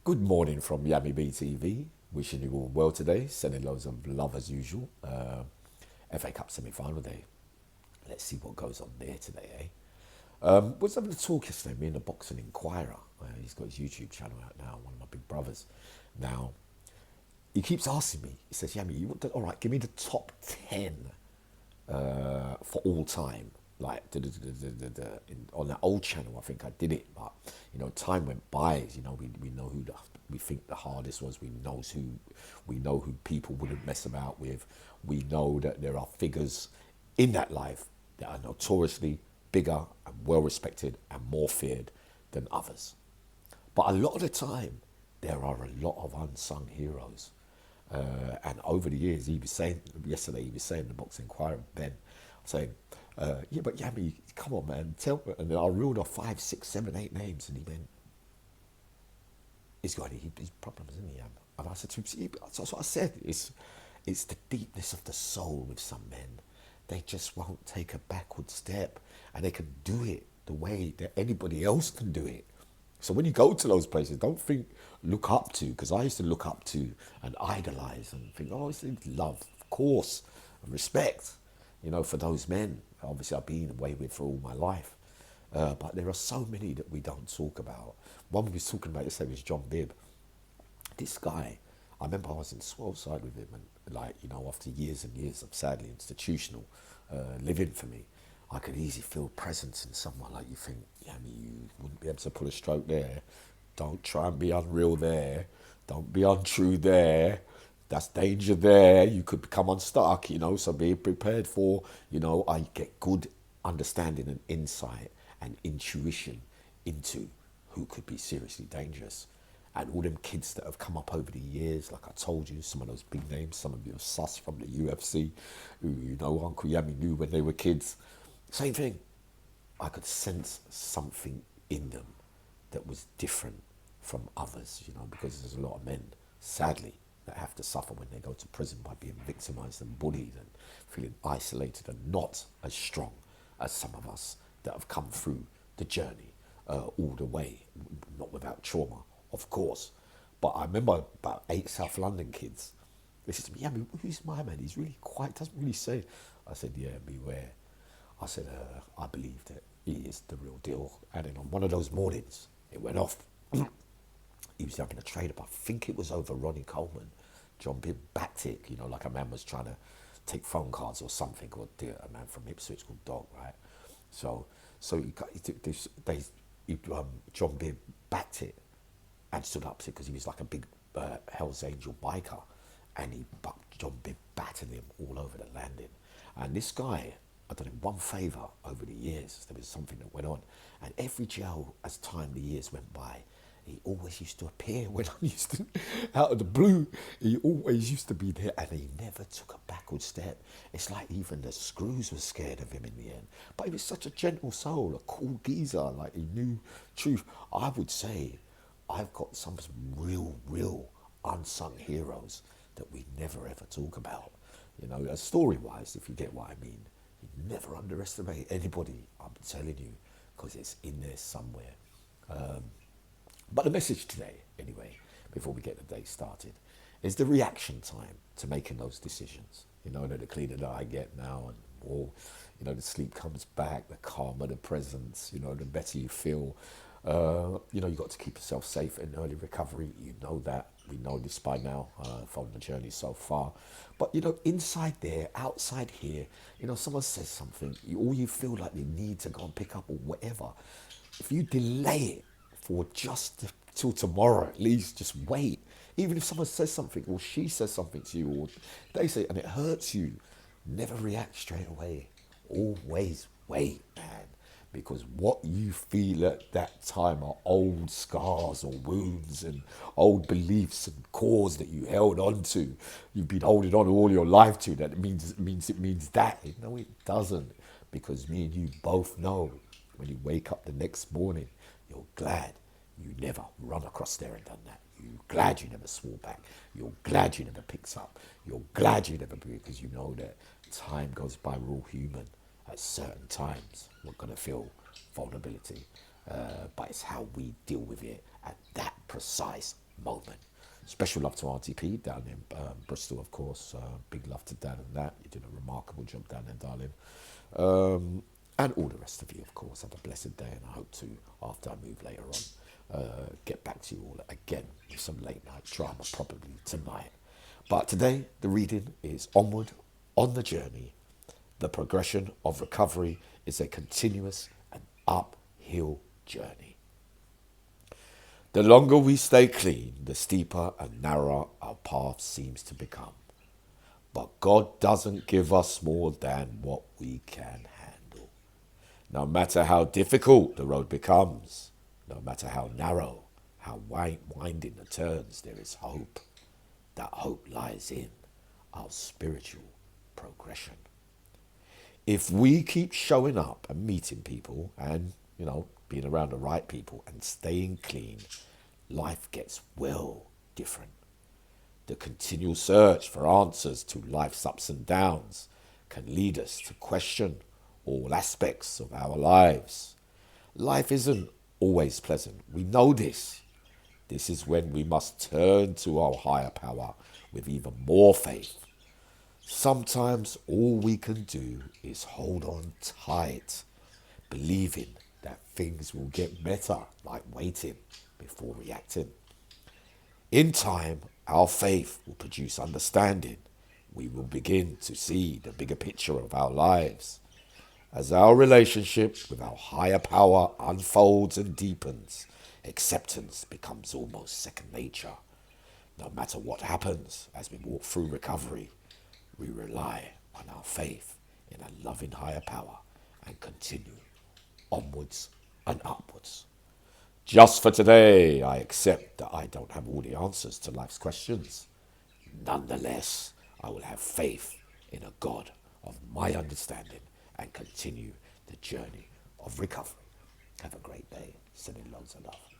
Good morning from Yummy BTV. Wishing you all well today. Sending loads of love as usual. FA Cup semi-final day. Let's see what goes on there today, eh? Was having a talk yesterday, me and the Boxing Inquirer. He's got his YouTube channel out now, one of my big brothers. Now, he keeps asking me, he says, Yummy, all right, give me the top 10 for all time. Like on that old channel, I think I did it, but time went by. We know who we think the hardest was. We know who people wouldn't mess about with. We know that there are figures in that life that are notoriously bigger and well respected and more feared than others. But a lot of the time, there are a lot of unsung heroes. And over the years, he was saying, yesterday, he was saying in the Boxing Inquirer, Ben, saying, yeah, but Yami, come on, man, tell me. And then I reeled off 5, 6, 7, 8 names, and he went, he's got his problems, isn't he, Yam? And I said to him, see, that's what I said. It's the deepness of the soul with some men. They just won't take a backward step, and they can do it the way that anybody else can do it. So when you go to those places, don't think look up to, because I used to look up to and idolize and think, oh, it's love, of course, and respect, for those men. Obviously, I've been away with for all my life. But there are so many that we don't talk about. One we was talking about yesterday was John Bibb. This guy, I remember I was in Swellside with him, and after years and years of sadly institutional living for me, I could easily feel presence in someone. Like you think, yeah, you wouldn't be able to pull a stroke there. Don't try and be unreal there. Don't be untrue there. That's danger there. You could become unstuck, so be prepared for, I get good understanding and insight and intuition into who could be seriously dangerous. And all them kids that have come up over the years, like I told you, some of those big names, some of you are sus from the UFC, who, Uncle Yami knew when they were kids. Same thing. I could sense something in them that was different from others, because there's a lot of men, sadly, that have to suffer when they go to prison by being victimized and bullied and feeling isolated and not as strong as some of us that have come through the journey all the way, not without trauma, of course. But I remember about 8 South London kids. They said to me, yeah, who's my man? He's really quiet, doesn't really say. I said, yeah, beware. I said, I believe that he is the real deal. And then on one of those mornings, it went off. He was having a trade up. I think it was over Ronnie Coleman. John Bibb backed it, like a man was trying to take phone cards or something, or a man from Ipswich called Dog, right? So he took this. John Bibb backed it and stood up to it because he was like a big Hell's Angel biker, and John Bibb battered him all over the landing. And this guy, I done him one favour over the years. There was something that went on, and every jail, as the years went by, he always used to appear when I used to, out of the blue, he always used to be there, and he never took a backward step. It's like even the screws were scared of him in the end. But he was such a gentle soul, a cool geezer, like he knew truth. I would say I've got some real unsung heroes that we never ever talk about. Story-wise, if you get what I mean. You never underestimate anybody, I'm telling you, because it's in there somewhere. But the message today, anyway, before we get the day started, is the reaction time to making those decisions. The cleaner that I get now, and more, the sleep comes back, the calmer the presence, the better you feel. You've got to keep yourself safe in early recovery. You know that. We know this by now, following the journey so far. But, inside there, outside here, someone says something, or you feel like you need to go and pick up or whatever. If you delay it for just till tomorrow, at least, just wait. Even if someone says something, or she says something to you, or they say, and it hurts you, never react straight away. Always wait, man. Because what you feel at that time are old scars or wounds and old beliefs and cores that you held on to. You've been holding on all your life to. That it means that. No, it doesn't. Because me and you both know when you wake up the next morning, you're glad you never run across there and done that. You're glad you never swore back. You're glad you never picked up. You're glad you never, because you know that time goes by. We're all human. At certain times, we're going to feel vulnerability, but it's how we deal with it at that precise moment. Special love to Auntie P down in Bristol, of course. Big love to Dan and that. You did a remarkable job down there, darling. And all the rest of you, of course, had a blessed day. And I hope to, after I move later on, get back to you all again with some late night drama, probably tonight. But today, the reading is Onward on the Journey. The progression of recovery is a continuous and uphill journey. The longer we stay clean, the steeper and narrower our path seems to become. But God doesn't give us more than what we can handle. No matter how difficult the road becomes, no matter how narrow, how winding the turns, there is hope. That hope lies in our spiritual progression. If we keep showing up and meeting people and, being around the right people and staying clean, life gets well different. The continual search for answers to life's ups and downs can lead us to question all aspects of our lives. Life isn't always pleasant. We know this. This is when we must turn to our higher power with even more faith. Sometimes all we can do is hold on tight, believing that things will get better, like waiting before reacting. In time, our faith will produce understanding. We will begin to see the bigger picture of our lives. As our relationship with our higher power unfolds and deepens, acceptance becomes almost second nature. No matter what happens as we walk through recovery, we rely on our faith in a loving higher power and continue onwards and upwards. Just for today, I accept that I don't have all the answers to life's questions. Nonetheless, I will have faith in a God of my understanding and continue the journey of recovery. Have a great day. Sending loads of love.